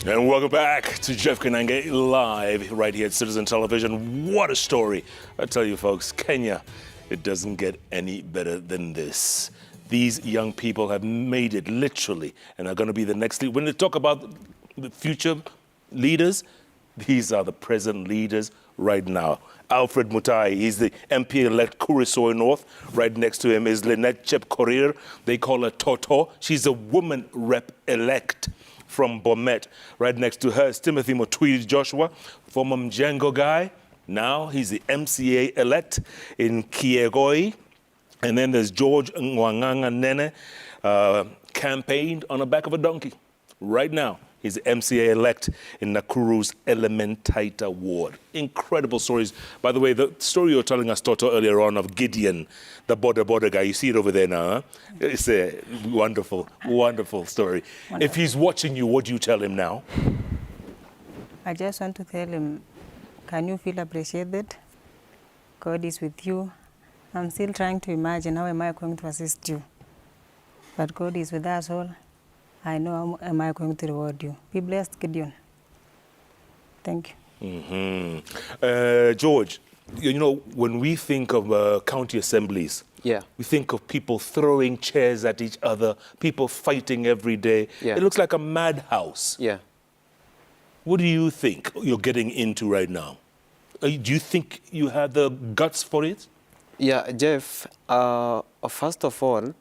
And welcome back to Jeff Koinange live right here at Citizen Television. What a story. I tell you folks, Kenya, it doesn't get any better than this. These young people have made it literally and are going to be the next leader. When they talk about the future leaders, these are the present leaders right now. Alfred Mutai, he's the MP-elect Kurisoi North. Right next to him is Lynette Chepkorir. They call her Toto. She's a woman rep-elect from Bomet. Right next to her is Timothy Mutwiri Joshua, former Mjengo guy. Now he's the MCA-elect in Kiegoi. And then there's George Ngwanganga Nene, campaigned on the back of a donkey. Right now, he's the MCA-elect in Nakuru's Elementaita ward. Incredible stories. By the way, the story you were telling us, Toto, earlier on of Gideon, the border guy, you see it over there now, huh? It's a wonderful, wonderful story. Wonderful. If he's watching you, what do you tell him now? I just want to tell him, can you feel appreciated? God is with you. I'm still trying to imagine how am I going to assist you. But God is with us all. I know how am I going to reward you. Be blessed, Gideon. Thank you. George, you know, when we think of county assemblies, we think of people throwing chairs at each other, people fighting every day. It looks like a madhouse. What do you think you're getting into right now? Do you think you have the guts for it? Yeah, Jeff, first of all,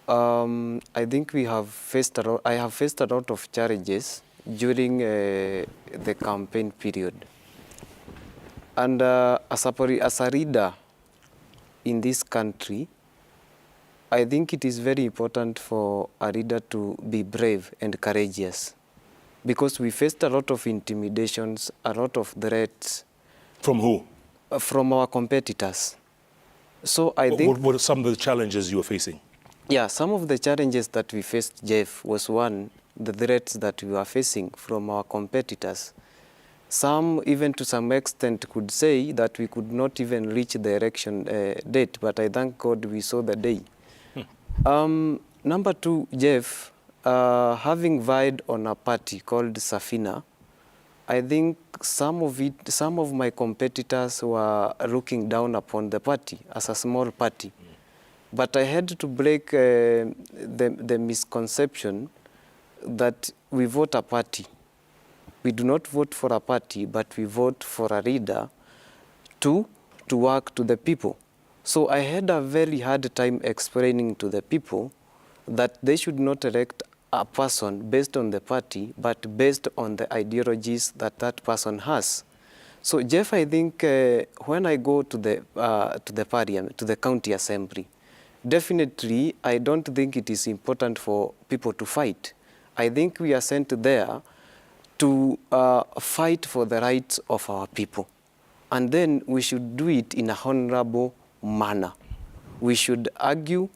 I think I have faced a lot of challenges during the campaign period. And as a leader in this country, I think it is very important for a leader to be brave and courageous, because we faced a lot of intimidations, a lot of threats. From who? From our competitors. So I think... What are some of the challenges you were facing? Yeah, some of the challenges that we faced, Jeff, was one, the threats that we were facing from our competitors. Some, even to some extent, could say that we could not even reach the election date, but I thank God we saw the day. Number two, Jeff, having vied on a party called Safina, I think some of my competitors were looking down upon the party as a small party. But I had to break the misconception that we vote a party. We do not vote for a party, but we vote for a leader to work to the people. So I had a very hard time explaining to the people that they should not elect a person based on the party, but based on the ideologies that that person has. So Jeff, I think when I go to the parliament, to the county assembly, definitely I don't think it is important for people to fight. I think we are sent there to fight for the rights of our people. And then we should do it in a honorable manner. We should argue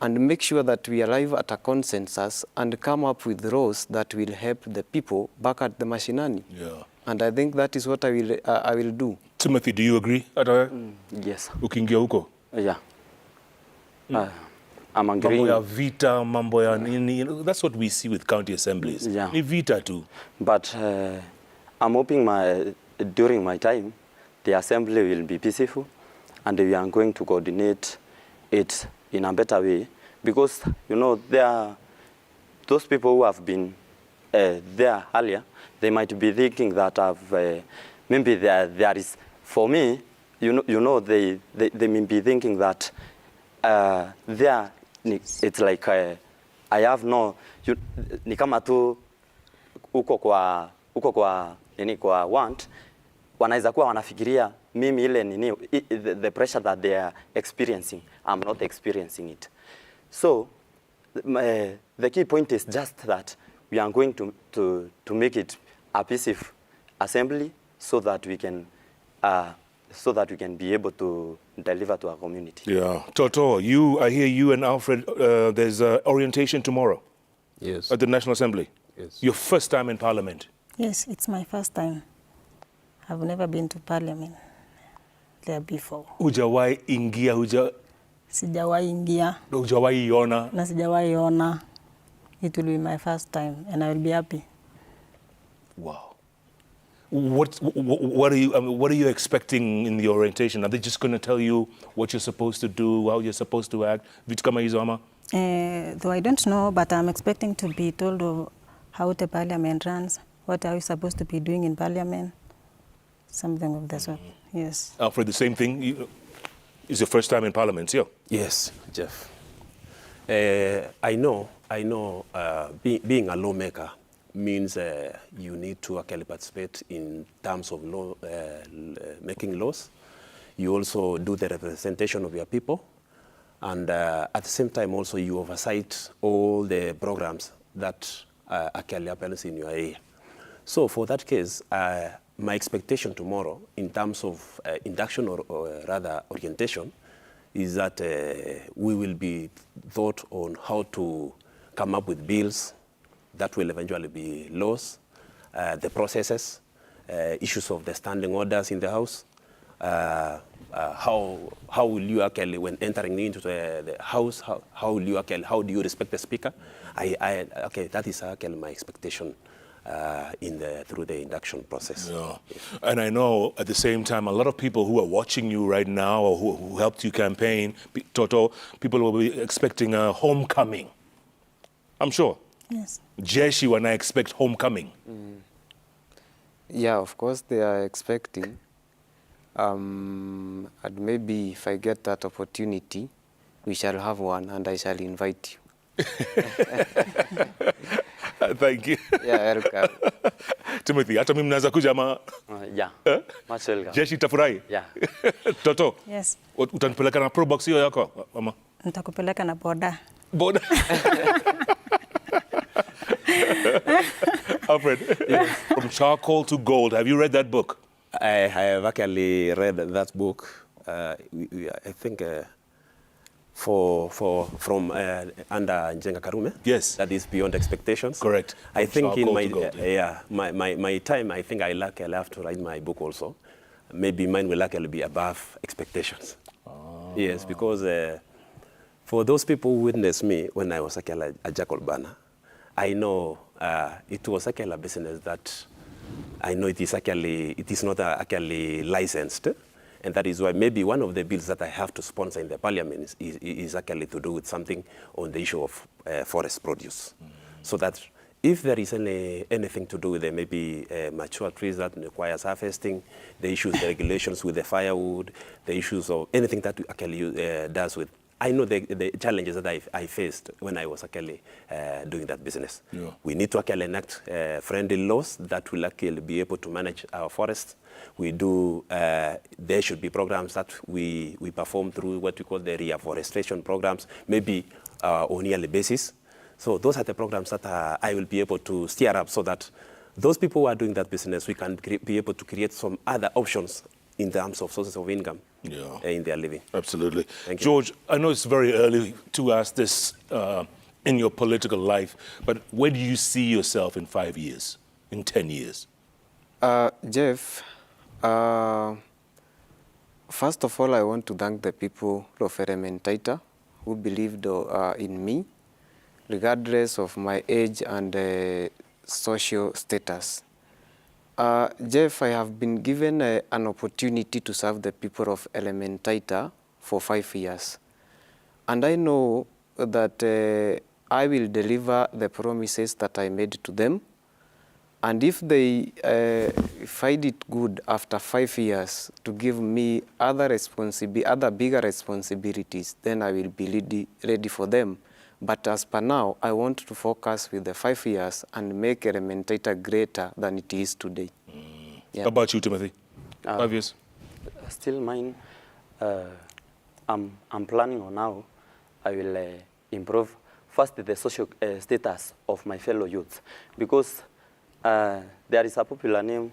and make sure that we arrive at a consensus and come up with laws that will help the people back at the mashinani. And I think that is what I will do. Timothy, do you agree? Yes. Ukiingia huko? Yeah. I'm agreeing. Mambo ya vita, mambo ya nini, that's what we see with county assemblies. Ni vita too. But I'm hoping during my time, the assembly will be peaceful and we are going to coordinate it in a better way, because, you know, there are those people who have been there earlier, they might be thinking that maybe there is, for me, you know, they may be thinking that there, it's like I have no, ni kama tu uko kwa nini kwa want, wanaweza kuwa wanafikiria mimi ile nini, the pressure that they are experiencing, I'm not experiencing it. So the key point is just that we are going to make it a peaceful assembly so that we can be able to deliver to our community. Yeah. Toto, I hear you and Alfred, there's orientation tomorrow. Yes. At the National Assembly. Yes. Your first time in Parliament. Yes, it's my first time. I've never been to Parliament there before. Hujawahi ingia, Sijawahi ingia. Hujawahi iona. Na sijawahi ona. It will be my first time and I will be happy. Wow. What are you expecting in the orientation? Are they just going to tell you what you're supposed to do, how you're supposed to act? Vitu kama hizo ama? Though I don't know, but I'm expecting to be told of how the parliament runs, what are we supposed to be doing in parliament, something of that sort. Yes. Alfred, the same thing. Is your first time in parliament, yeah? Yes, Jeff. I know. Being a lawmaker means you need to actually participate in terms of law, making laws. You also do the representation of your people, and at the same time also you oversight all the programs that actually happens in your area. So for that case, my expectation tomorrow in terms of induction or rather orientation is that we will be taught on how to come up with bills that will eventually be laws, the processes, issues of the standing orders in the House, how will you actually, when entering into the House, how will you actually, how do you respect the Speaker? Okay, that is actually my expectation through the induction process. Yeah. And I know at the same time, a lot of people who are watching you right now or who helped you campaign, Toto, people will be expecting a homecoming. I'm sure. Yes. Jeshi, when I expect homecoming. Yeah, of course they are expecting. And maybe if I get that opportunity, we shall have one and I shall invite you. Thank you. Yeah, welcome. Timothy, hata mimi mnaweza kuja ama? Yeah, much welcome. Jeshi tafurahi? Yeah. Toto, Yes. utanipeleka na probox hiyo yako ama? Nitakupeleka na boda. Boda. Alfred, From Charcoal to Gold, have you read that book? I have actually read that book. I think from under Njenga Karume. Yes. That is Beyond Expectations. Correct. I From think in Charcoal my to Gold, my time, I think I'll have to write my book also. Maybe mine will actually be above expectations. Oh. Yes, because for those people who witnessed me when I was actually a jackal banner, I know it was actually a business that I know it is not actually licensed, and that is why maybe one of the bills that I have to sponsor in the parliament is actually to do with something on the issue of forest produce. So that if there is anything to do with maybe mature trees that requires harvesting, the issues, the regulations with the firewood, the issues of anything that actually does with, I know the challenges that I faced when I was actually doing that business. Yeah. We need to actually enact friendly laws that will actually be able to manage our forests. We do, there should be programs that we perform through what we call the reforestation programs, maybe on a yearly basis. So those are the programs that I will be able to steer up so that those people who are doing that business, we can be able to create some other options in terms of sources of income in their living. Absolutely. Thank you. George, I know it's very early to ask this in your political life, but where do you see yourself in 5 years, in 10 years? Jeff, first of all, I want to thank the people of Elementaita who believed in me, regardless of my age and social status. Jeff, I have been given an opportunity to serve the people of Elementaita for 5 years. And I know that I will deliver the promises that I made to them. And if they find it good after 5 years to give me other bigger responsibilities, then I will be ready for them. But as per now, I want to focus with the 5 years and make Elementaita greater than it is today. Yeah. How about you, Timothy? 5 years? Still mine, I'm planning on how I will improve first the social status of my fellow youths, because there is a popular name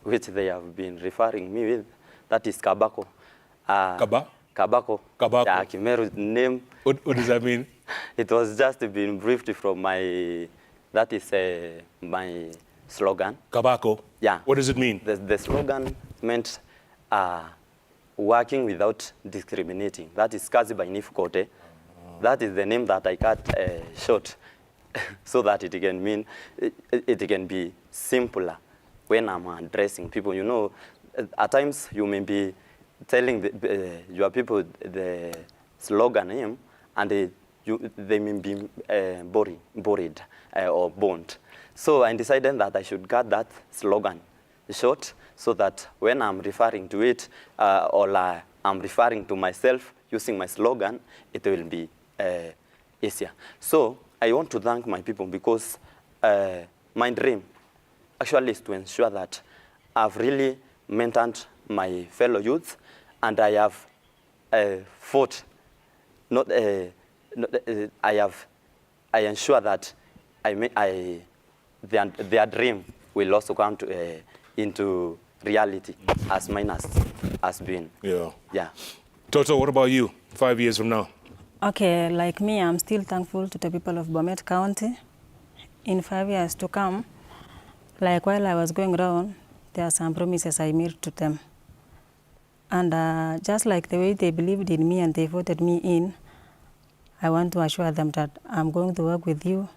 which they have been referring me with, that is Kabako. Kaba? Kabako. Kabako. Yeah, Kimeru's name. What does that mean? It was just been briefed from my, that is my slogan. Kabako? Yeah. What does it mean? The slogan meant working without discriminating. That is Kazi by Nifkote. That is the name that I cut short. so that it can mean, it can be simpler when I'm addressing people. You know, at times you may be telling your people the slogan name, and they may be buried or burned. So I decided that I should cut that slogan short, so that when I'm referring to it, or I'm referring to myself using my slogan, it will be easier. So I want to thank my people, because my dream actually is to ensure that I've really mentored my fellow youth, and I have fought. I ensure that their dream will also come into reality, as mine has been. Yeah. Yeah. Toto, what about you 5 years from now? Okay, like me, I'm still thankful to the people of Bomet County. In 5 years to come, like while I was going around, there are some promises I made to them. And just like the way they believed in me and they voted me in, I want to assure them that I'm going to work with you,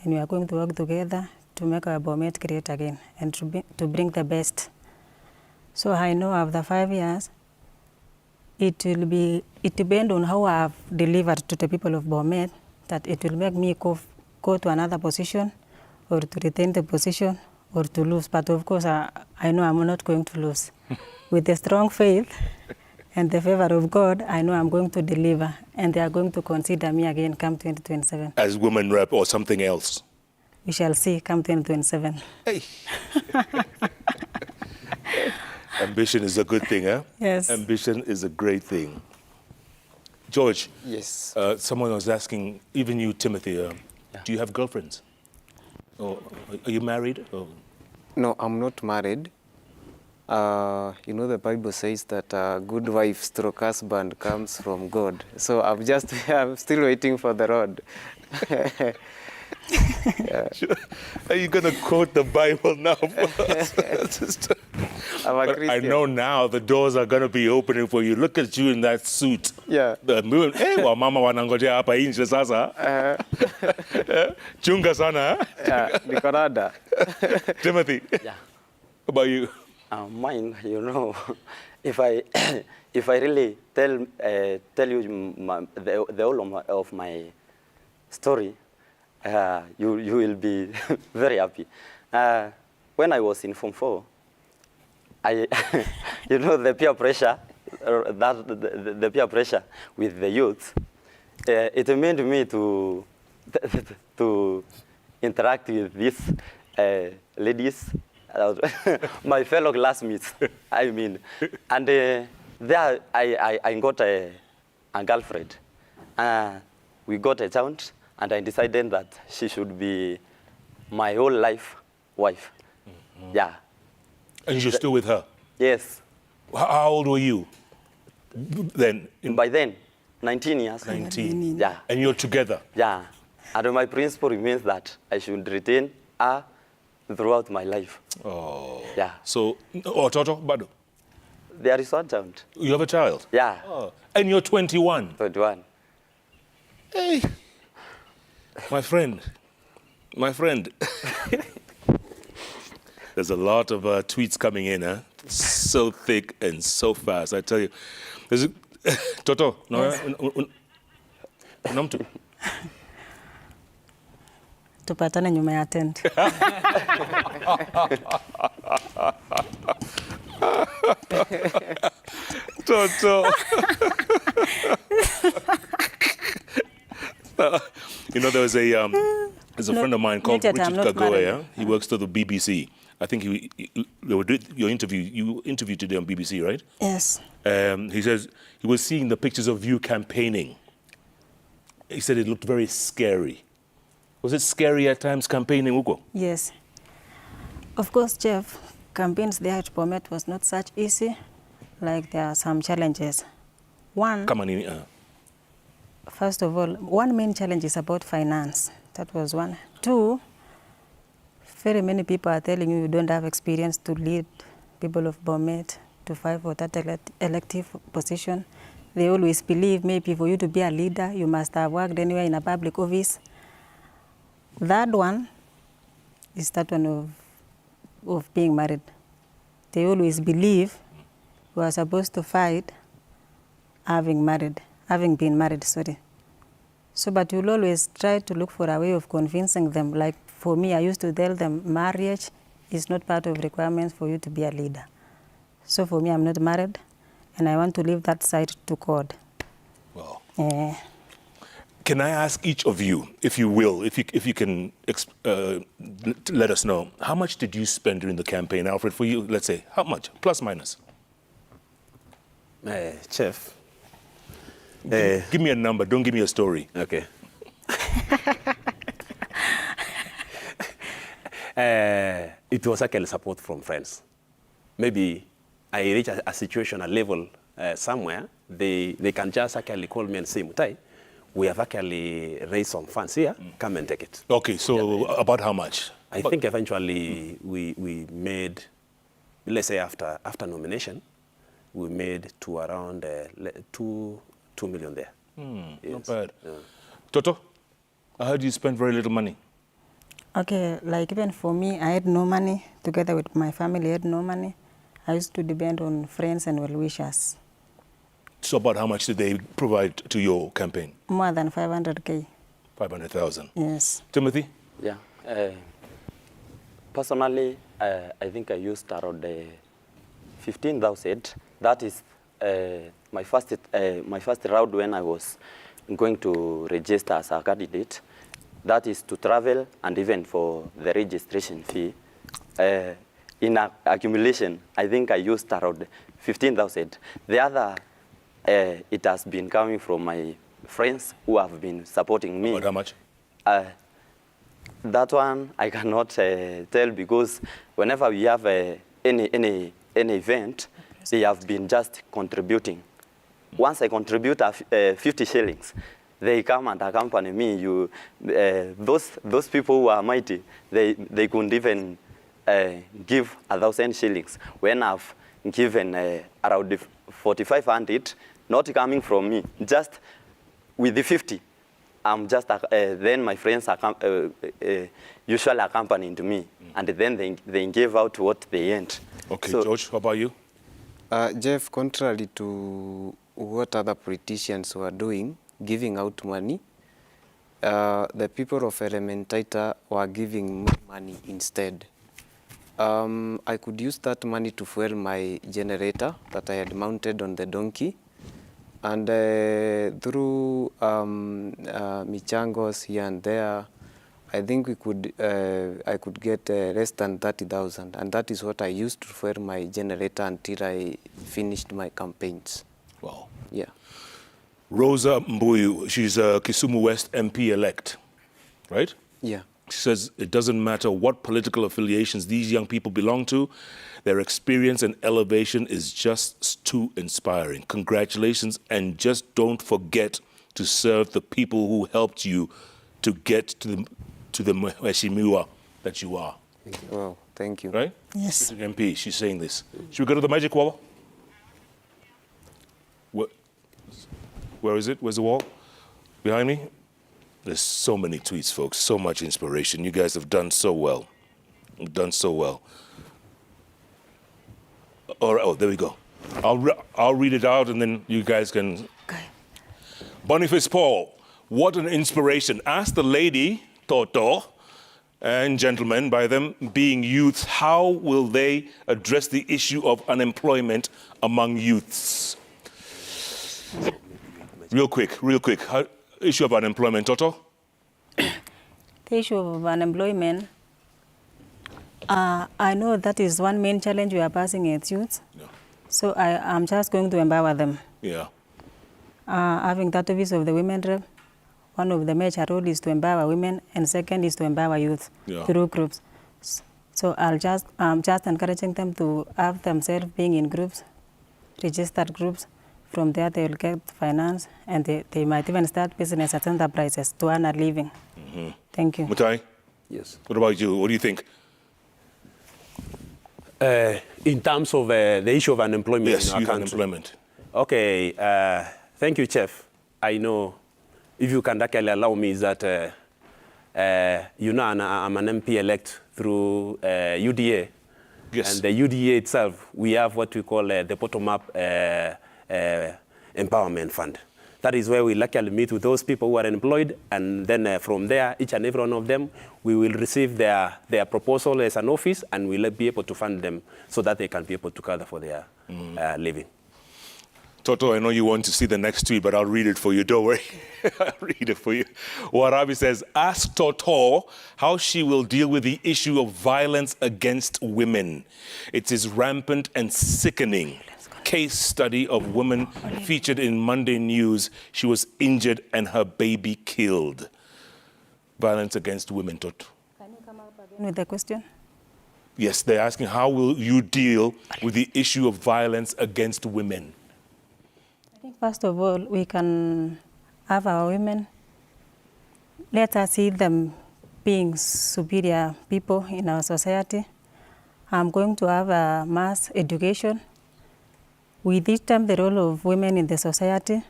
and we are going to work together to make our Bomet great again, and to bring the best. So I know after 5 years, it depends on how I have delivered to the people of Bomet, that it will make me go to another position, or to retain the position, or to lose. But of course, I know I'm not going to lose. With a strong faith and the favor of God, I know I'm going to deliver, and they are going to consider me again come 2027. As women rep or something else? We shall see come 2027. Hey. Ambition is a good thing, huh? Yes. Ambition is a great thing. George. Yes. Someone was asking, even you, Timothy, do you have girlfriends? Or are you married? Or? No, I'm not married. You know, the Bible says that a good wife stroke husband comes from God. So I'm still waiting for the Lord. Yeah. Are you going to quote the Bible now? I'm a Christian. I know now the doors are going to be opening for you. Look at you in that suit. Yeah. The moon. Hey, wa mama wanangojea hapa nje sasa. Chunga sana. Yeah, Nicorada. Timothy. Yeah. How about you? Mine, you know, if I really tell you the whole of my story, you will be very happy. When I was in Form 4, you know, the peer pressure, the peer pressure with the youth, it made me to interact with these ladies, my fellow classmates, I mean. And there I got a girlfriend. We got a child, and I decided that she should be my whole life wife. Mm-hmm. Yeah. And you're still with her? Yes. How old were you then? By then, 19 years. 19. Yeah. And you're together? Yeah. And my principle remains that I should retain her throughout my life. Oh. Yeah. So, Toto, Bado? There is one child. You have a child? Yeah. Oh. And you're 21? 21. Hey. My friend. There's a lot of tweets coming in, huh? So thick and so fast, I tell you. Toto, no? Yes. Tupatane nyuma ya tent. Toto. You know, there's a friend of mine called Richard Kagoe. Huh? He works for the BBC. I think you interviewed today on BBC, right? Yes. He says he was seeing the pictures of you campaigning. He said it looked very scary. Was it scary at times campaigning, Ugo? Yes. Of course, Jeff, campaigns there at Bomet was not such easy. Like, there are some challenges. One, first of all, one main challenge is about finance. That was one. Two, very many people are telling you don't have experience to lead people of Bomet to fight for that elective position. They always believe maybe for you to be a leader, you must have worked anywhere in a public office. Third one is that one of being married. They always believe we are supposed to fight having been married, sorry. So, but we'll always try to look for a way of convincing them. Like for me, I used to tell them marriage is not part of requirements for you to be a leader. So for me, I'm not married, and I want to leave that side to God. Well, Yeah. can I ask each of you, if you will, if you can let us know, how much did you spend during the campaign, Alfred? For you, let's say, how much, plus minus? Chef. Give me a number. Don't give me a story. Okay. It was actually support from friends. Maybe I reach a situation, a level somewhere, they can just actually call me and say, Mutai, we have actually raised some funds here, come and take it. Okay, so about how much? I think eventually we made, let's say after nomination, we made to around 2 million there. Not bad. Yeah. Toto, I heard you spent very little money. Okay, like even for me, I had no money. Together with my family, I had no money. I used to depend on friends and well-wishers. So about how much did they provide to your campaign? More than 500K. 500,000. Yes. Timothy? Yeah. Personally, I think I used around 15,000. That is my first round when I was going to register as a candidate. That is to travel and even for the registration fee. In accumulation, I think I used around 15,000. The other, it has been coming from my friends who have been supporting me. About how much? That one I cannot tell, because whenever we have any event, they have been just contributing. Once I contribute 50 shillings, they come and accompany me. Those people who are mighty, they couldn't even give 1,000 shillings. When I've given around 4,500, not coming from me, just with the 50, I'm just then my friends usually accompanying to me, and then they give out what they earned. Okay, So, George, how about you? Jeff, contrary to what other politicians were doing, giving out money, the people of Elementaita were giving me money instead. I could use that money to fuel my generator that I had mounted on the donkey, and through michangos here and there, I think I could get less than 30,000, and that is what I used to fuel my generator until I finished my campaigns. Wow. Yeah. Rosa Mbuyu, she's a Kisumu West MP elect, right? Yeah. She says it doesn't matter what political affiliations these young people belong to, their experience and elevation is just too inspiring. Congratulations, and just don't forget to serve the people who helped you to get to the Waheshimiwa that you are. Well, thank you. Right? Yes. She's an MP, she's saying this. Should we go to the magic wall? Where is it? Where's the wall? Behind me? There's so many tweets, folks. So much inspiration. You guys have done so well. You've done so well. All right, oh, there we go. I'll read it out and then you guys can. Okay. Boniface Paul, what an inspiration. Ask the lady, Toto, and gentlemen, by them being youths, how will they address the issue of unemployment among youths? Real quick. Issue of unemployment, Toto? The issue of unemployment, I know that is one main challenge we are passing as youth. Yeah. So I'm just going to empower them. Yeah. Having that office of the women rep, one of the major roles is to empower women, and second is to empower youth through groups. So I'm just encouraging them to have themselves being in groups, registered groups. From there, they will get finance, and they might even start business as enterprises to earn a living. Mm-hmm. Thank you. Mutai? Yes. What about you? What do you think? In terms of the issue of unemployment Yes, in our youth country. unemployment. Okay, thank you, Chef. I know if you can actually allow me is that you know, I'm an MP-elect through UDA. Yes. And the UDA itself, we have what we call the bottom-up empowerment fund. That is where we luckily meet with those people who are employed, and then from there, each and every one of them, we will receive their proposal as an office, and we'll be able to fund them so that they can be able to gather for their living. Toto, I know you want to see the next tweet, but I'll read it for you. Don't worry. I'll read it for you. Warabi says, ask Toto how she will deal with the issue of violence against women. It is rampant and sickening. Case study of woman featured in Monday News. She was injured and her baby killed. Violence against women, Toto. Can you come up again with the question? Yes, they're asking how will you deal with the issue of violence against women? I think first of all, we can have our women, let us see them being superior people in our society. I'm going to have a mass education. We teach them the role of women in the society,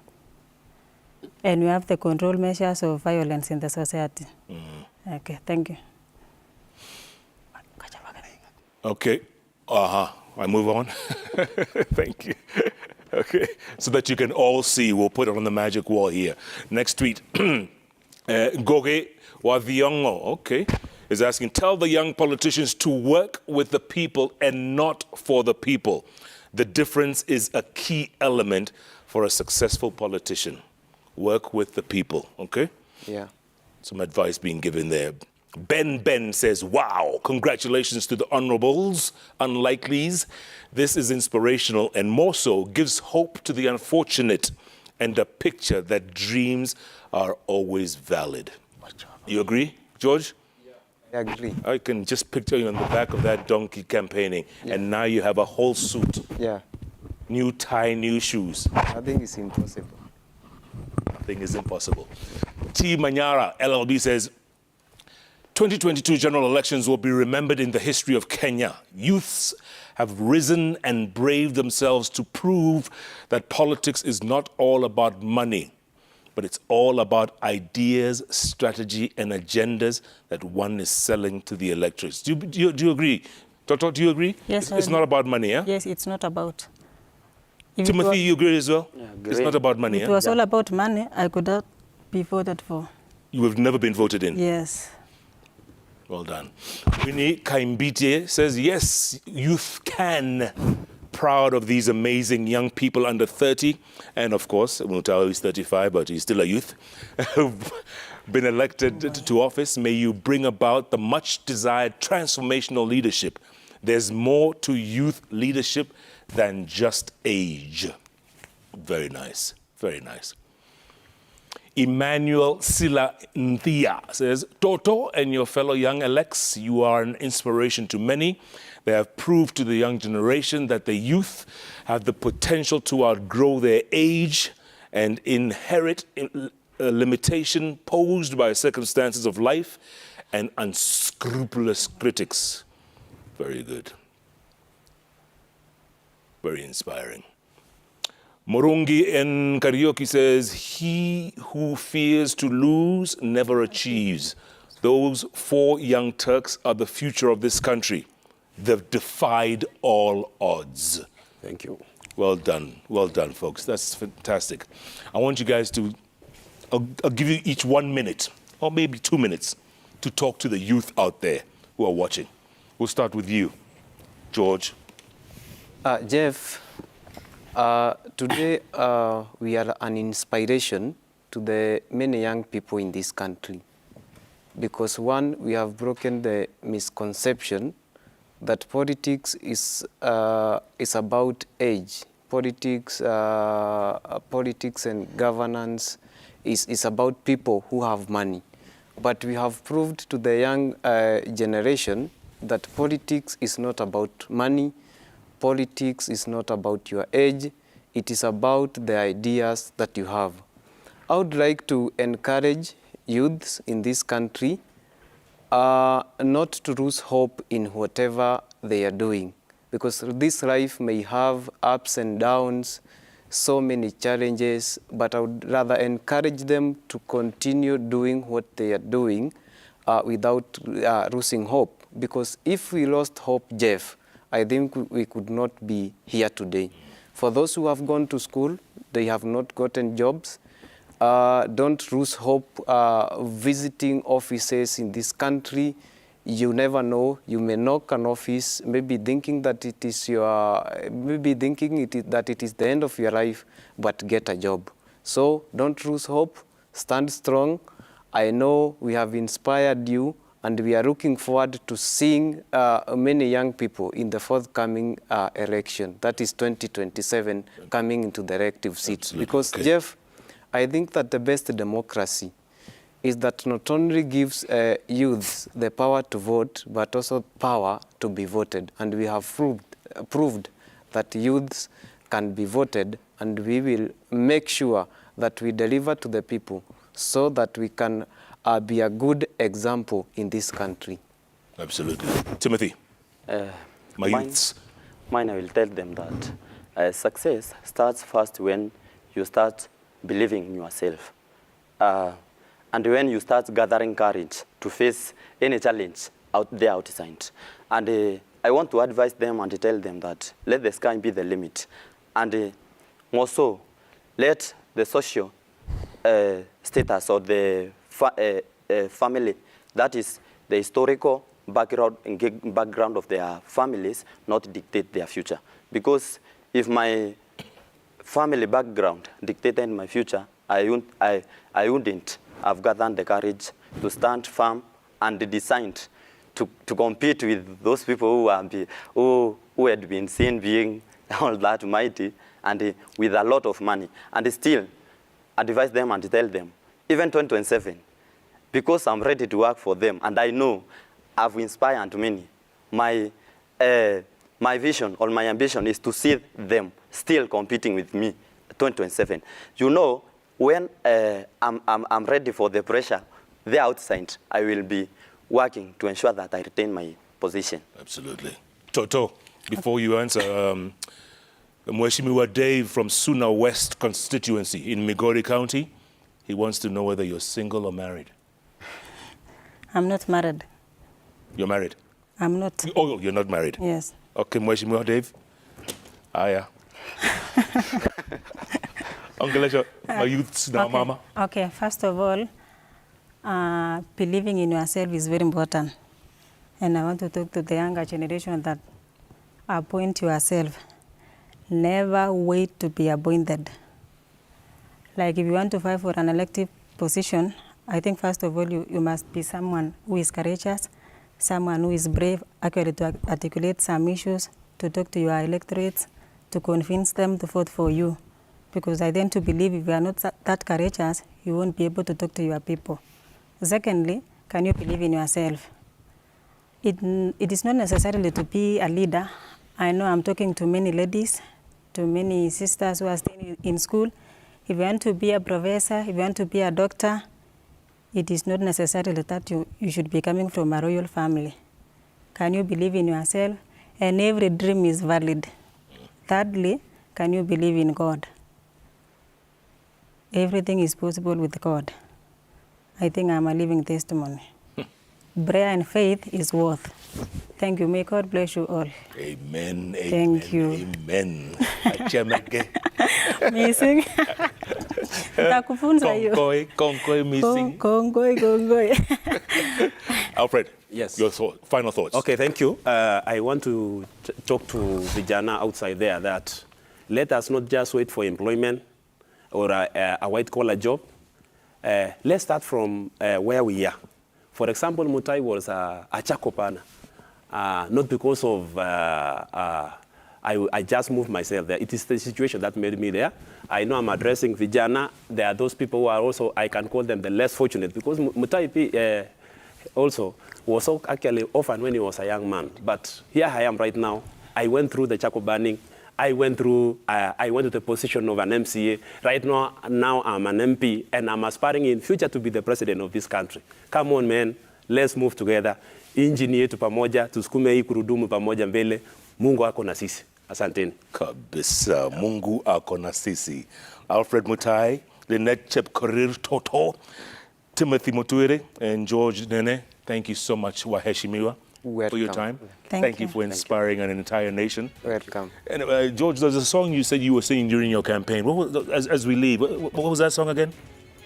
and we have the control measures of violence in the society. Okay, thank you. Okay. I move on. Thank you. Okay. So that you can all see, we'll put it on the magic wall here. Next tweet. Goge Wadiongo, okay, is asking, tell the young politicians to work with the people and not for the people. The difference is a key element for a successful politician. Work with the people, okay? Yeah. Some advice being given there. Ben says, wow, congratulations to the honorables, unlikelies. This is inspirational and more so gives hope to the unfortunate and a picture that dreams are always valid. You agree, George? I agree. I can just picture you on the back of that donkey campaigning, and now you have a whole suit. Yeah. New tie, new shoes. I think it's impossible. Nothing is impossible. T. Manyara, LLB, says, 2022 general elections will be remembered in the history of Kenya. Youths have risen and braved themselves to prove that politics is not all about money, but it's all about ideas, strategy, and agendas that one is selling to the electorates. Do you agree? Toto, do you agree? Yes, It's not about money, yeah? Yes, it's not about. If Timothy, you agree as well? Yeah, It's agree. not about money, If it yeah? was all about money, I could not be voted for. You have never been voted in? Yes. Well done. Winnie Kaimbite says, yes, youth can. Proud of these amazing young people under 30. And of course, Mutai is 35, but he's still a youth. Who've been elected to office. May you bring about the much desired transformational leadership. There's more to youth leadership than just age. Very nice. Very nice. Emmanuel Sila Nthia says, Toto and your fellow young elects, you are an inspiration to many. They have proved to the young generation that the youth have the potential to outgrow their age and inherit a limitation posed by circumstances of life and unscrupulous critics. Very good. Very inspiring. Morungi in Karaoke says, he who fears to lose never achieves. Those 4 young Turks are the future of this country. They've defied all odds. Thank you. Well done, folks. That's fantastic. I want you guys to, I'll give you each 1 minute, or maybe 2 minutes, to talk to the youth out there who are watching. We'll start with you, George. Jeff, today we are an inspiration to the many young people in this country. Because one, we have broken the misconception that politics is about age. Politics and governance is about people who have money. But we have proved to the young generation that politics is not about money. Politics is not about your age. It is about the ideas that you have. I would like to encourage youths in this country not to lose hope in whatever they are doing, because this life may have ups and downs, so many challenges, but I would rather encourage them to continue doing what they are doing without losing hope. Because if we lost hope, Jeff, I think we could not be here today. For those who have gone to school, they have not gotten jobs. Don't lose hope visiting offices in this country. You never know. You may knock an office, maybe thinking that it is that it is the end of your life, but get a job. So don't lose hope. Stand strong. I know we have inspired you, and we are looking forward to seeing many young people in the forthcoming election. That is 2027, coming into the elective seats. Absolutely. Because, Okay. Jeff, I think that the best democracy is that not only gives youths the power to vote, but also power to be voted. And we have proved that youths can be voted, and we will make sure that we deliver to the people so that we can be a good example in this country. Absolutely. Timothy, my youths. Mine, I will tell them that success starts first when you start believing in yourself. And when you start gathering courage to face any challenge out there outside. And I want to advise them and to tell them that let the sky be the limit. And more so, let the social status or the family, that is the historical background of their families, not dictate their future. Because if my family background dictated my future, I wouldn't have gathered the courage to stand firm and decide to compete with those people who had been seen being all that mighty and with a lot of money. And still advise them and tell them, even 2027, because I'm ready to work for them, and I know I've inspired many. My vision or my ambition is to see them still competing with me 2027. You know, when I'm ready for the pressure there outside, I will be working to ensure that I retain my position. Absolutely. Toto, before you answer, Waheshimiwa Dave from Suna West constituency in Migori County, he wants to know whether you're single or married. I'm not married. You're married? I'm not. Oh, you're not married? Yes. Okay, Waheshimiwa Dave. Yeah. Uncle, my youths now, Okay. Mama. Okay, first of all, believing in yourself is very important. And I want to talk to the younger generation that appoint yourself. Never wait to be appointed. Like if you want to fight for an elective position, I think first of all you must be someone who is courageous, someone who is brave, actually to articulate some issues, to talk to your electorates, to convince them to vote for you. Because I tend to believe if you are not that courageous, you won't be able to talk to your people. Secondly, can you believe in yourself? It is not necessarily to be a leader. I know I'm talking to many ladies, to many sisters who are still in school. If you want to be a professor, if you want to be a doctor, it is not necessarily that you should be coming from a royal family. Can you believe in yourself? And every dream is valid. Thirdly, can you believe in God? Everything is possible with God. I think I'm a living testimony. Prayer and faith is worth. Thank you. May God bless you all. Amen. Thank you. Amen. Achemeke. Missing. Nitakufunza hiyo. Konkoi missing. Kongoi. Alfred. Yes. Your final thoughts. Okay, thank you. I want to talk to vijana outside there that let us not just wait for employment or a white-collar job. Let's start from where we are. For example, Mutai was a Chakopana, not because of I just moved myself there. It is the situation that made me there. I know I'm addressing vijana. There are those people who are also, I can call them the less fortunate, because Mutai also was actually orphaned when he was a young man. But here I am right now. I went through the Chako banning. I went to the position of an MCA. Right now I'm an MP, and I'm aspiring in future to be the president of this country. Come on, man, let's move together. Injini yetu pamoja, tusukume hii kurudumu pamoja mbele. Mungu ako na sisi. Asanteni. Kabisa, Mungu ako na sisi. Alfred Mutai, Lynette Chepkorir Toto, Timothy Mutwiri, and George Nene. Thank you so much, Waheshimiwa, for your Welcome. time. Thank you you. for inspiring an entire nation. Welcome. And George, there's a song you said you were singing during your campaign. What was, as we leave, what was that song again?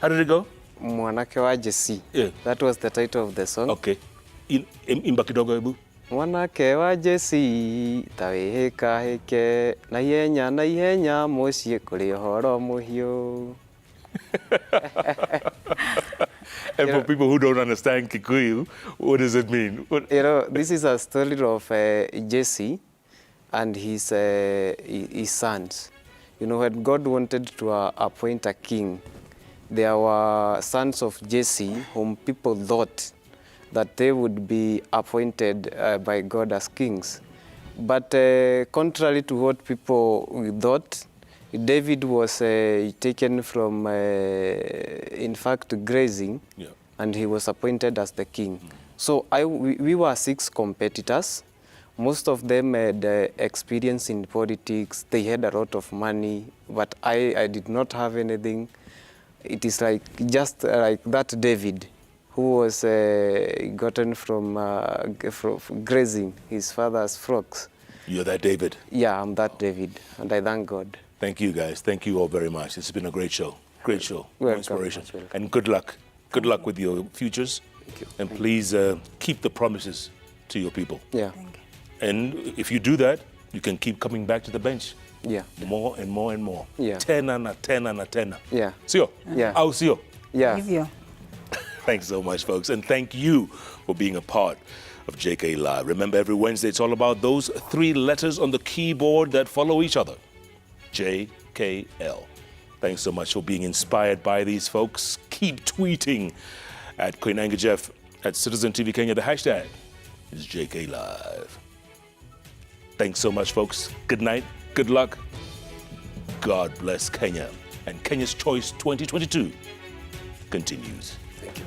How did it go? Mwanake wa Jesi. Yeah. That was the title of the song. Okay. Imba kidogo hebu. Mwanake wa Jesi tawihika hike na ihenya muciĩ kũrĩ ũhoro mũhiũ. And for people who don't understand Kikuyu, what does it mean? You know, this is a story of Jesse and his sons. You know, when God wanted to appoint a king, there were sons of Jesse whom people thought that they would be appointed by God as kings. But contrary to what people thought, David was taken from, in fact, grazing, Yeah. and he was appointed as the king. So we were 6 competitors. Most of them had experience in politics. They had a lot of money, but I did not have anything. It is like just like that David, who was gotten from grazing his father's flocks. You're that David. Yeah, I'm that David, and I thank God. Thank you, guys. Thank you all very much. It's been a great show. Great show. More Welcome. inspiration. Welcome. And good luck. Good luck with your futures. Thank you. And please keep the promises to your people. Yeah, And if you do that, you can keep coming back to the bench. yeah, More and more and more. Yeah. Tena na tena na tena. yeah, Sio? Yeah. Au sio? yeah. Hivyo. Thanks so much, folks. And thank you for being a part of JKLive. Remember, every Wednesday, it's all about those 3 letters on the keyboard that follow each other. JKL. Thanks so much for being inspired by these folks. Keep tweeting at Koinange Jeff, at Citizen TV Kenya. The hashtag is JKLive. Thanks so much, folks. Good night. Good luck. God bless Kenya. And Kenya's Choice 2022 continues. Thank you.